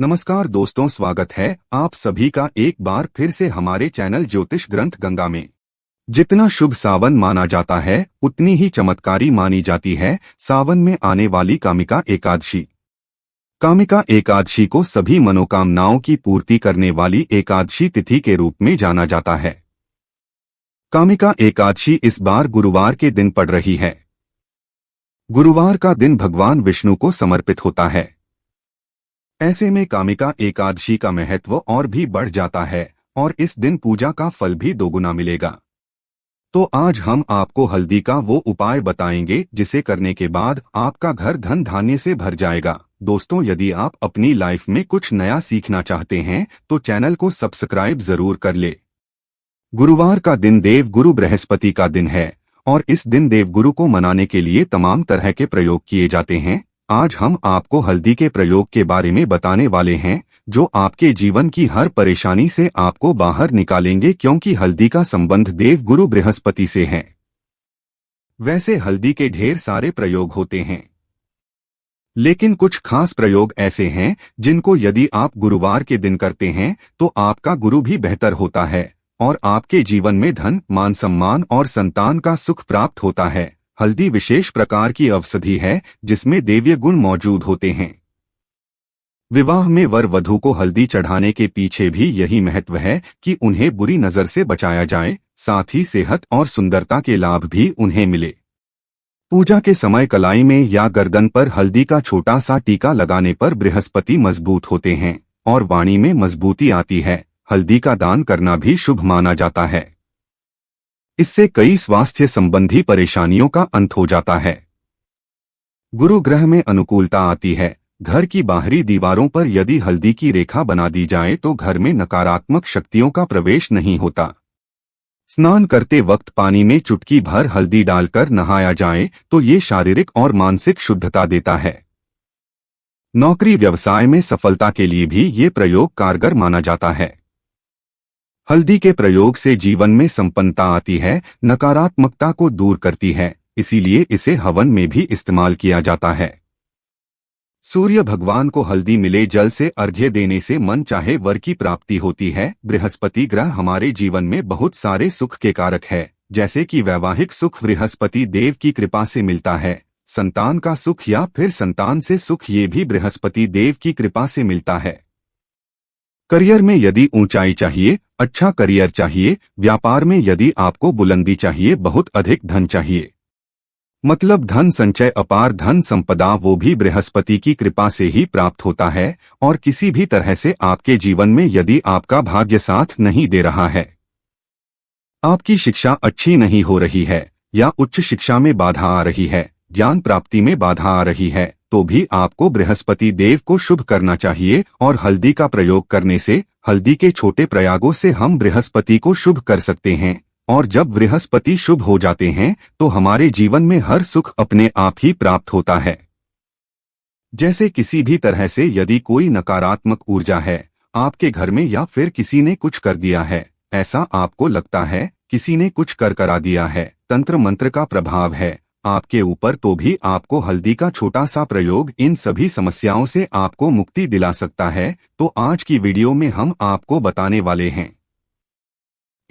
नमस्कार दोस्तों, स्वागत है आप सभी का एक बार फिर से हमारे चैनल ज्योतिष ग्रंथ गंगा में। जितना शुभ सावन माना जाता है उतनी ही चमत्कारी मानी जाती है सावन में आने वाली कामिका एकादशी। कामिका एकादशी को सभी मनोकामनाओं की पूर्ति करने वाली एकादशी तिथि के रूप में जाना जाता है। कामिका एकादशी इस बार गुरुवार के दिन पड़ रही है। गुरुवार का दिन भगवान विष्णु को समर्पित होता है। ऐसे में कामिका एकादशी का महत्व और भी बढ़ जाता है और इस दिन पूजा का फल भी दोगुना मिलेगा। तो आज हम आपको हल्दी का वो उपाय बताएंगे जिसे करने के बाद आपका घर धन धान्य से भर जाएगा। दोस्तों, यदि आप अपनी लाइफ में कुछ नया सीखना चाहते हैं तो चैनल को सब्सक्राइब जरूर कर ले। गुरुवार का दिन देवगुरु बृहस्पति का दिन है और इस दिन देवगुरु को मनाने के लिए तमाम तरह के प्रयोग किए जाते हैं। आज हम आपको हल्दी के प्रयोग के बारे में बताने वाले हैं जो आपके जीवन की हर परेशानी से आपको बाहर निकालेंगे, क्योंकि हल्दी का संबंध देवगुरु बृहस्पति से है। वैसे हल्दी के ढेर सारे प्रयोग होते हैं, लेकिन कुछ खास प्रयोग ऐसे हैं जिनको यदि आप गुरुवार के दिन करते हैं तो आपका गुरु भी बेहतर होता है और आपके जीवन में धन, मान सम्मान और संतान का सुख प्राप्त होता है। हल्दी विशेष प्रकार की औषधि है जिसमें दैवीय गुण मौजूद होते हैं। विवाह में वर वधू को हल्दी चढ़ाने के पीछे भी यही महत्व है कि उन्हें बुरी नजर से बचाया जाए, साथ ही सेहत और सुंदरता के लाभ भी उन्हें मिले। पूजा के समय कलाई में या गर्दन पर हल्दी का छोटा सा टीका लगाने पर बृहस्पति मजबूत होते हैं और वाणी में मजबूती आती है। हल्दी का दान करना भी शुभ माना जाता है। इससे कई स्वास्थ्य संबंधी परेशानियों का अंत हो जाता है। गुरु ग्रह में अनुकूलता आती है। घर की बाहरी दीवारों पर यदि हल्दी की रेखा बना दी जाए तो घर में नकारात्मक शक्तियों का प्रवेश नहीं होता। स्नान करते वक्त पानी में चुटकी भर हल्दी डालकर नहाया जाए तो ये शारीरिक और मानसिक शुद्धता देता है। नौकरी व्यवसाय में सफलता के लिए भी ये प्रयोग कारगर माना जाता है। हल्दी के प्रयोग से जीवन में संपन्नता आती है, नकारात्मकता को दूर करती है, इसीलिए इसे हवन में भी इस्तेमाल किया जाता है। सूर्य भगवान को हल्दी मिले जल से अर्घ्य देने से मन चाहे वर की प्राप्ति होती है। बृहस्पति ग्रह हमारे जीवन में बहुत सारे सुख के कारक है, जैसे कि वैवाहिक सुख बृहस्पति देव की कृपा से मिलता है। संतान का सुख या फिर संतान से सुख ये भी बृहस्पति देव की कृपा से मिलता है। करियर में यदि ऊंचाई चाहिए, अच्छा करियर चाहिए, व्यापार में यदि आपको बुलंदी चाहिए, बहुत अधिक धन चाहिए, मतलब धन संचय, अपार धन संपदा, वो भी बृहस्पति की कृपा से ही प्राप्त होता है। और किसी भी तरह से आपके जीवन में यदि आपका भाग्य साथ नहीं दे रहा है, आपकी शिक्षा अच्छी नहीं हो रही है या उच्च शिक्षा में बाधा आ रही है, ज्ञान प्राप्ति में बाधा आ रही है, तो भी आपको बृहस्पति देव को शुभ करना चाहिए और हल्दी का प्रयोग करने से, हल्दी के छोटे प्रयोगों से हम बृहस्पति को शुभ कर सकते हैं। और जब बृहस्पति शुभ हो जाते हैं तो हमारे जीवन में हर सुख अपने आप ही प्राप्त होता है। जैसे किसी भी तरह से यदि कोई नकारात्मक ऊर्जा है आपके घर में या फिर किसी ने कुछ कर दिया है, ऐसा आपको लगता है किसी ने कुछ कर करा दिया है, तंत्र मंत्र का प्रभाव है आपके ऊपर, तो भी आपको हल्दी का छोटा सा प्रयोग इन सभी समस्याओं से आपको मुक्ति दिला सकता है। तो आज की वीडियो में हम आपको बताने वाले हैं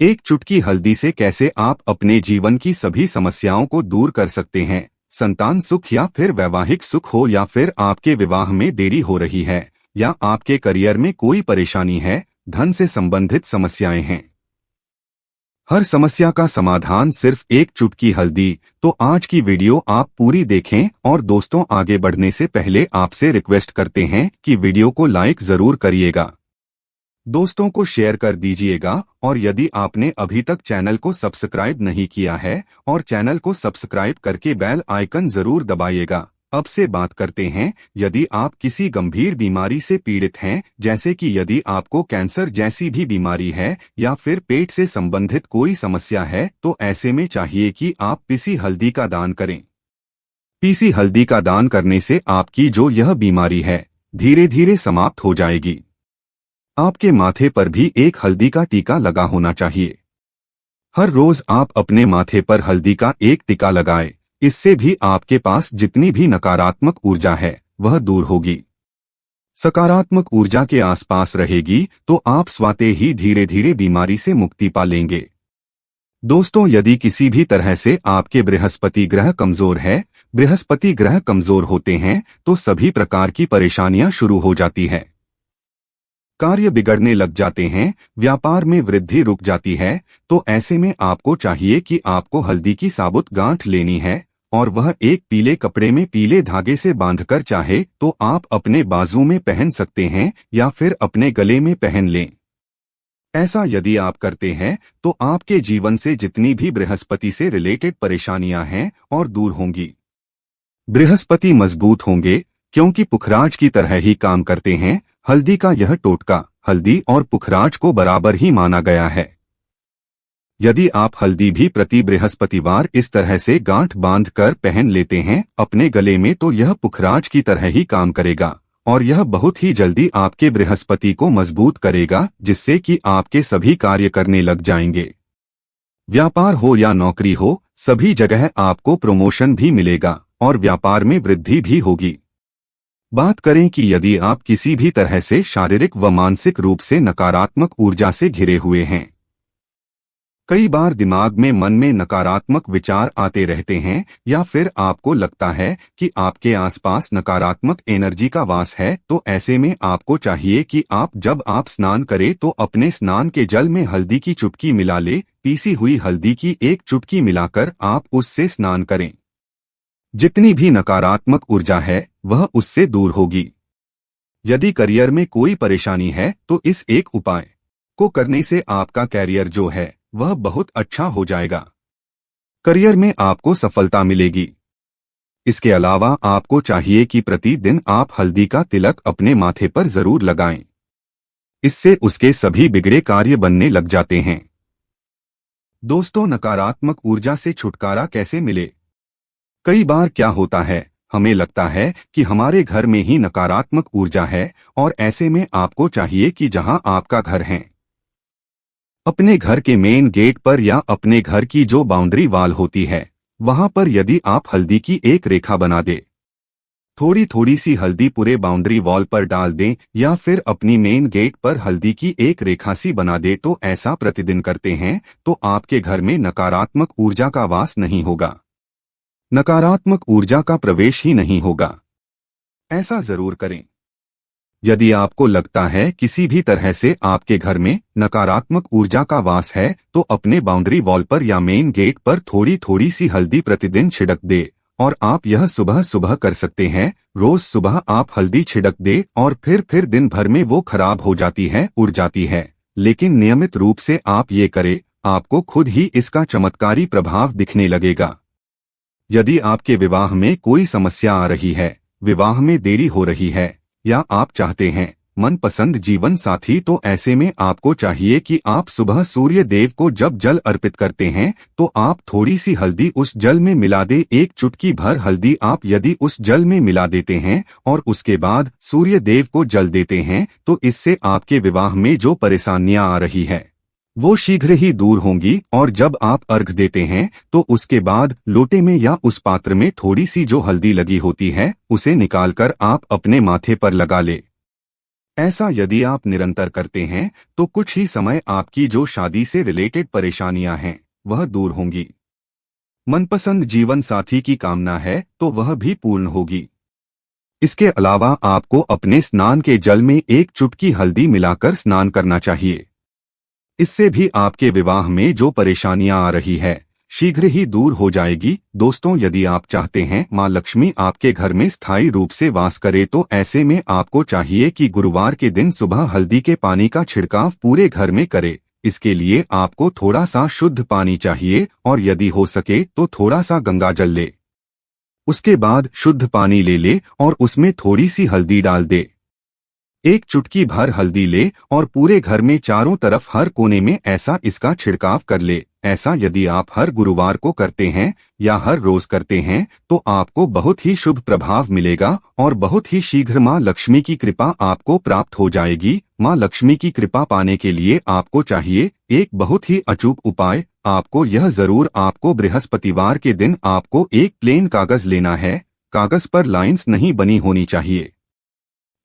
एक चुटकी हल्दी से कैसे आप अपने जीवन की सभी समस्याओं को दूर कर सकते हैं। संतान सुख या फिर वैवाहिक सुख हो, या फिर आपके विवाह में देरी हो रही है, या आपके करियर में कोई परेशानी है, धन से संबंधित समस्याएं हैं, हर समस्या का समाधान सिर्फ एक चुटकी हल्दी। तो आज की वीडियो आप पूरी देखें। और दोस्तों, आगे बढ़ने से पहले आपसे रिक्वेस्ट करते हैं कि वीडियो को लाइक जरूर करिएगा, दोस्तों को शेयर कर दीजिएगा, और यदि आपने अभी तक चैनल को सब्सक्राइब नहीं किया है और चैनल को सब्सक्राइब करके बेल आइकन जरूर दबाइएगा। अब से बात करते हैं, यदि आप किसी गंभीर बीमारी से पीड़ित हैं, जैसे कि यदि आपको कैंसर जैसी भी बीमारी है या फिर पेट से संबंधित कोई समस्या है, तो ऐसे में चाहिए कि आप पीसी हल्दी का दान करें। पीसी हल्दी का दान करने से आपकी जो यह बीमारी है धीरे धीरे समाप्त हो जाएगी। आपके माथे पर भी एक हल्दी का टीका लगा होना चाहिए। हर रोज आप अपने माथे पर हल्दी का एक टीका लगाएं। इससे भी आपके पास जितनी भी नकारात्मक ऊर्जा है वह दूर होगी। सकारात्मक ऊर्जा के आसपास रहेगी तो आप स्वतः ही धीरे धीरे बीमारी से मुक्ति पा लेंगे। दोस्तों, यदि किसी भी तरह से आपके बृहस्पति ग्रह कमजोर है, बृहस्पति ग्रह कमजोर होते हैं तो सभी प्रकार की परेशानियां शुरू हो जाती है। कार्य बिगड़ने लग जाते हैं, व्यापार में वृद्धि रुक जाती है। तो ऐसे में आपको चाहिए कि आपको हल्दी की साबुत गांठ लेनी है और वह एक पीले कपड़े में पीले धागे से बांधकर चाहे तो आप अपने बाजू में पहन सकते हैं या फिर अपने गले में पहन लें। ऐसा यदि आप करते हैं तो आपके जीवन से जितनी भी बृहस्पति से रिलेटेड परेशानियां हैं और दूर होंगी। बृहस्पति मजबूत होंगे क्योंकि पुखराज की तरह ही काम करते हैं। हल्दी का यह टोटका हल्दी और पुखराज को बराबर ही माना गया है। यदि आप हल्दी भी प्रति बृहस्पतिवार इस तरह से गांठ बांधकर पहन लेते हैं अपने गले में तो यह पुखराज की तरह ही काम करेगा और यह बहुत ही जल्दी आपके बृहस्पति को मजबूत करेगा, जिससे कि आपके सभी कार्य करने लग जाएंगे। व्यापार हो या नौकरी हो, सभी जगह आपको प्रमोशन भी मिलेगा और व्यापार में वृद्धि भी होगी। बात करें कि यदि आप किसी भी तरह से शारीरिक व मानसिक रूप से नकारात्मक ऊर्जा से घिरे हुए हैं, कई बार दिमाग में मन में नकारात्मक विचार आते रहते हैं या फिर आपको लगता है कि आपके आसपास नकारात्मक एनर्जी का वास है, तो ऐसे में आपको चाहिए कि जब आप स्नान करें तो अपने स्नान के जल में हल्दी की चुटकी मिला ले। पीसी हुई हल्दी की एक चुटकी मिलाकर आप उससे स्नान करें। जितनी भी नकारात्मक ऊर्जा है वह उससे दूर होगी। यदि करियर में कोई परेशानी है तो इस एक उपाय को करने से आपका कैरियर जो है वह बहुत अच्छा हो जाएगा। करियर में आपको सफलता मिलेगी। इसके अलावा आपको चाहिए कि प्रतिदिन आप हल्दी का तिलक अपने माथे पर जरूर लगाएं। इससे उसके सभी बिगड़े कार्य बनने लग जाते हैं। दोस्तों, नकारात्मक ऊर्जा से छुटकारा कैसे मिले? कई बार क्या होता है, हमें लगता है कि हमारे घर में ही नकारात्मक ऊर्जा है और ऐसे में आपको चाहिए कि जहां आपका घर है, अपने घर के मेन गेट पर या अपने घर की जो बाउंड्री वॉल होती है वहां पर यदि आप हल्दी की एक रेखा बना दे, थोड़ी थोड़ी सी हल्दी पूरे बाउंड्री वॉल पर डाल दें या फिर अपनी मेन गेट पर हल्दी की एक रेखा सी बना दे, तो ऐसा प्रतिदिन करते हैं तो आपके घर में नकारात्मक ऊर्जा का वास नहीं होगा, नकारात्मक ऊर्जा का प्रवेश ही नहीं होगा। ऐसा जरूर करें। यदि आपको लगता है किसी भी तरह से आपके घर में नकारात्मक ऊर्जा का वास है तो अपने बाउंड्री वॉल पर या मेन गेट पर थोड़ी थोड़ी सी हल्दी प्रतिदिन छिड़क दे और आप यह सुबह सुबह कर सकते हैं। रोज सुबह आप हल्दी छिड़क दे और फिर दिन भर में वो खराब हो जाती है, उड़ जाती है, लेकिन नियमित रूप से आप ये करें, आपको खुद ही इसका चमत्कारी प्रभाव दिखने लगेगा। यदि आपके विवाह में कोई समस्या आ रही है, विवाह में देरी हो रही है या आप चाहते हैं मनपसंद जीवन साथी, तो ऐसे में आपको चाहिए कि आप सुबह सूर्य देव को जब जल अर्पित करते हैं तो आप थोड़ी सी हल्दी उस जल में मिला दे। एक चुटकी भर हल्दी आप यदि उस जल में मिला देते हैं और उसके बाद सूर्य देव को जल देते हैं तो इससे आपके विवाह में जो परेशानियां आ रही है वो शीघ्र ही दूर होंगी। और जब आप अर्घ देते हैं तो उसके बाद लोटे में या उस पात्र में थोड़ी सी जो हल्दी लगी होती है उसे निकालकर आप अपने माथे पर लगा ले। ऐसा यदि आप निरंतर करते हैं तो कुछ ही समय आपकी जो शादी से रिलेटेड परेशानियां हैं वह दूर होंगी। मनपसंद जीवन साथी की कामना है तो वह भी पूर्ण होगी। इसके अलावा आपको अपने स्नान के जल में एक चुटकी हल्दी मिलाकर स्नान करना चाहिए। इससे भी आपके विवाह में जो परेशानियां आ रही है शीघ्र ही दूर हो जाएगी। दोस्तों, यदि आप चाहते हैं मां लक्ष्मी आपके घर में स्थायी रूप से वास करे तो ऐसे में आपको चाहिए कि गुरुवार के दिन सुबह हल्दी के पानी का छिड़काव पूरे घर में करे। इसके लिए आपको थोड़ा सा शुद्ध पानी चाहिए और यदि हो सके तो थोड़ा सा गंगा जल ले। उसके बाद शुद्ध पानी ले और उसमें थोड़ी सी हल्दी डाल दे। एक चुटकी भर हल्दी ले और पूरे घर में चारों तरफ हर कोने में ऐसा इसका छिड़काव कर ले। ऐसा यदि आप हर गुरुवार को करते हैं या हर रोज करते हैं तो आपको बहुत ही शुभ प्रभाव मिलेगा और बहुत ही शीघ्र मां लक्ष्मी की कृपा आपको प्राप्त हो जाएगी। मां लक्ष्मी की कृपा पाने के लिए आपको चाहिए एक बहुत ही अचूक उपाय। आपको बृहस्पतिवार के दिन आपको एक प्लेन कागज लेना है। कागज पर लाइंस नहीं बनी होनी चाहिए।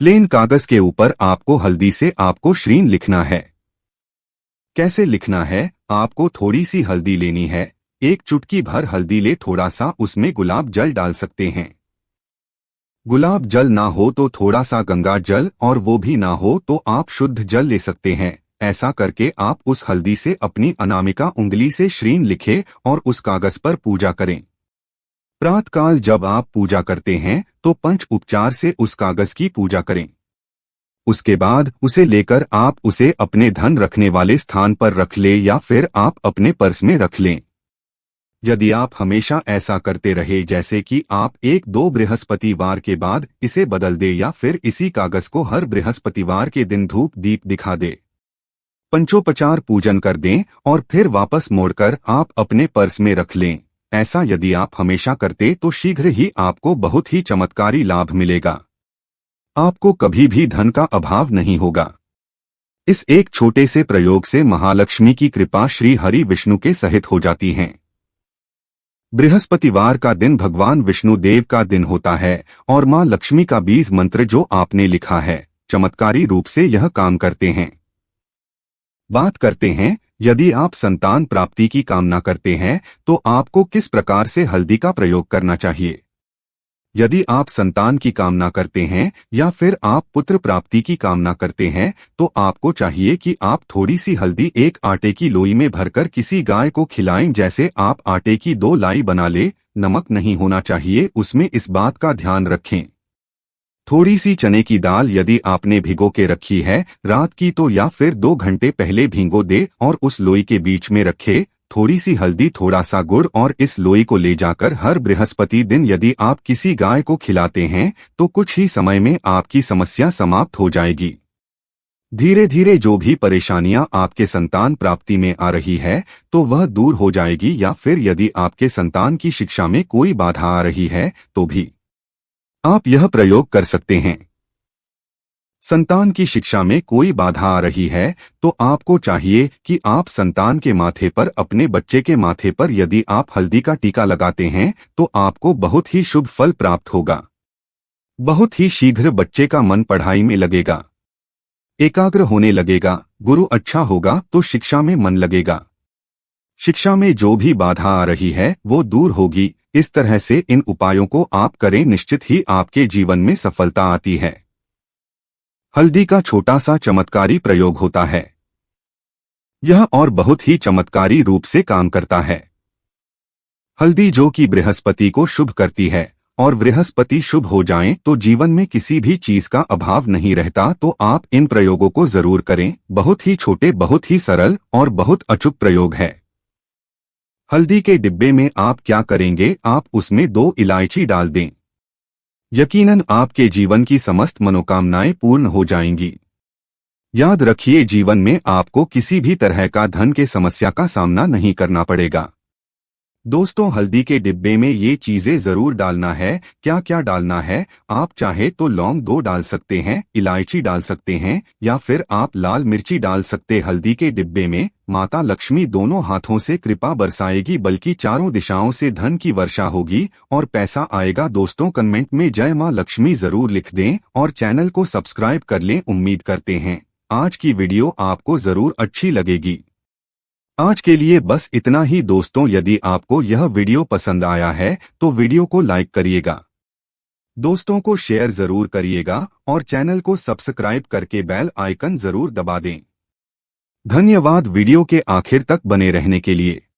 प्लेन कागज के ऊपर आपको हल्दी से आपको श्रीन लिखना है। कैसे लिखना है? आपको थोड़ी सी हल्दी लेनी है, एक चुटकी भर हल्दी ले, थोड़ा सा उसमें गुलाब जल डाल सकते हैं। गुलाब जल ना हो तो थोड़ा सा गंगा जल, और वो भी ना हो तो आप शुद्ध जल ले सकते हैं। ऐसा करके आप उस हल्दी से अपनी अनामिका उंगली से श्रीन लिखे और उस कागज पर पूजा करें। प्रातःकाल जब आप पूजा करते हैं तो पंच उपचार से उस कागज की पूजा करें। उसके बाद उसे लेकर आप उसे अपने धन रखने वाले स्थान पर रख ले या फिर आप अपने पर्स में रख लें। यदि आप हमेशा ऐसा करते रहे, जैसे कि आप 1-2 बृहस्पतिवार के बाद इसे बदल दे या फिर इसी कागज को हर बृहस्पतिवार के दिन धूप दीप दिखा दे, पंचोपचार पूजन कर दें और फिर वापस मोड़कर आप अपने पर्स में रख लें, ऐसा यदि आप हमेशा करते तो शीघ्र ही आपको बहुत ही चमत्कारी लाभ मिलेगा। आपको कभी भी धन का अभाव नहीं होगा। इस एक छोटे से प्रयोग से महालक्ष्मी की कृपा श्री हरि विष्णु के सहित हो जाती है। बृहस्पतिवार का दिन भगवान विष्णु देव का दिन होता है और मां लक्ष्मी का बीज मंत्र जो आपने लिखा है, चमत्कारी रूप से यह काम करते हैं। बात करते हैं, यदि आप संतान प्राप्ति की कामना करते हैं तो आपको किस प्रकार से हल्दी का प्रयोग करना चाहिए। यदि आप संतान की कामना करते हैं या फिर आप पुत्र प्राप्ति की कामना करते हैं तो आपको चाहिए कि आप थोड़ी सी हल्दी एक आटे की लोई में भरकर किसी गाय को खिलाएं। जैसे आप आटे की 2 लाई बना ले, नमक नहीं होना चाहिए उसमें, इस बात का ध्यान रखें। थोड़ी सी चने की दाल यदि आपने भिगो के रखी है रात की तो या फिर 2 घंटे पहले भिगो दे और उस लोई के बीच में रखे थोड़ी सी हल्दी, थोड़ा सा गुड़, और इस लोई को ले जाकर हर बृहस्पति दिन यदि आप किसी गाय को खिलाते हैं तो कुछ ही समय में आपकी समस्या समाप्त हो जाएगी। धीरे धीरे जो भी परेशानियां आपके संतान प्राप्ति में आ रही है तो वह दूर हो जाएगी, या फिर यदि आपके संतान की शिक्षा में कोई बाधा आ रही है तो भी आप यह प्रयोग कर सकते हैं। संतान की शिक्षा में कोई बाधा आ रही है तो आपको चाहिए कि आप संतान के माथे पर, अपने बच्चे के माथे पर यदि आप हल्दी का टीका लगाते हैं तो आपको बहुत ही शुभ फल प्राप्त होगा। बहुत ही शीघ्र बच्चे का मन पढ़ाई में लगेगा, एकाग्र होने लगेगा, गुरु अच्छा होगा तो शिक्षा में मन लगेगा। शिक्षा में जो भी बाधा आ रही है वो दूर होगी। इस तरह से इन उपायों को आप करें, निश्चित ही आपके जीवन में सफलता आती है। हल्दी का छोटा सा चमत्कारी प्रयोग होता है यह, और बहुत ही चमत्कारी रूप से काम करता है। हल्दी जो कि बृहस्पति को शुभ करती है, और बृहस्पति शुभ हो जाएं तो जीवन में किसी भी चीज का अभाव नहीं रहता। तो आप इन प्रयोगों को जरूर करें। बहुत ही छोटे, बहुत ही सरल और बहुत अचूक प्रयोग है। हल्दी के डिब्बे में आप क्या करेंगे, आप उसमें 2 इलायची डाल दें। यकीनन आपके जीवन की समस्त मनोकामनाएं पूर्ण हो जाएंगी। याद रखिए, जीवन में आपको किसी भी तरह का धन के समस्या का सामना नहीं करना पड़ेगा। दोस्तों, हल्दी के डिब्बे में ये चीजें जरूर डालना है। क्या क्या डालना है? आप चाहे तो लौंग 2 डाल सकते हैं, इलायची डाल सकते हैं, या फिर आप लाल मिर्ची डाल सकते। हल्दी के डिब्बे में माता लक्ष्मी दोनों हाथों से कृपा बरसाएगी, बल्कि चारों दिशाओं से धन की वर्षा होगी और पैसा आएगा। दोस्तों, कमेंट में जय मां लक्ष्मी जरूर लिख दें और चैनल को सब्सक्राइब कर लें। उम्मीद करते हैं आज की वीडियो आपको जरूर अच्छी लगेगी। आज के लिए बस इतना ही दोस्तों। यदि आपको यह वीडियो पसंद आया है तो वीडियो को लाइक करिएगा, दोस्तों को शेयर जरूर करिएगा और चैनल को सब्सक्राइब करके बेल आइकन जरूर दबा दें। धन्यवाद वीडियो के आखिर तक बने रहने के लिए।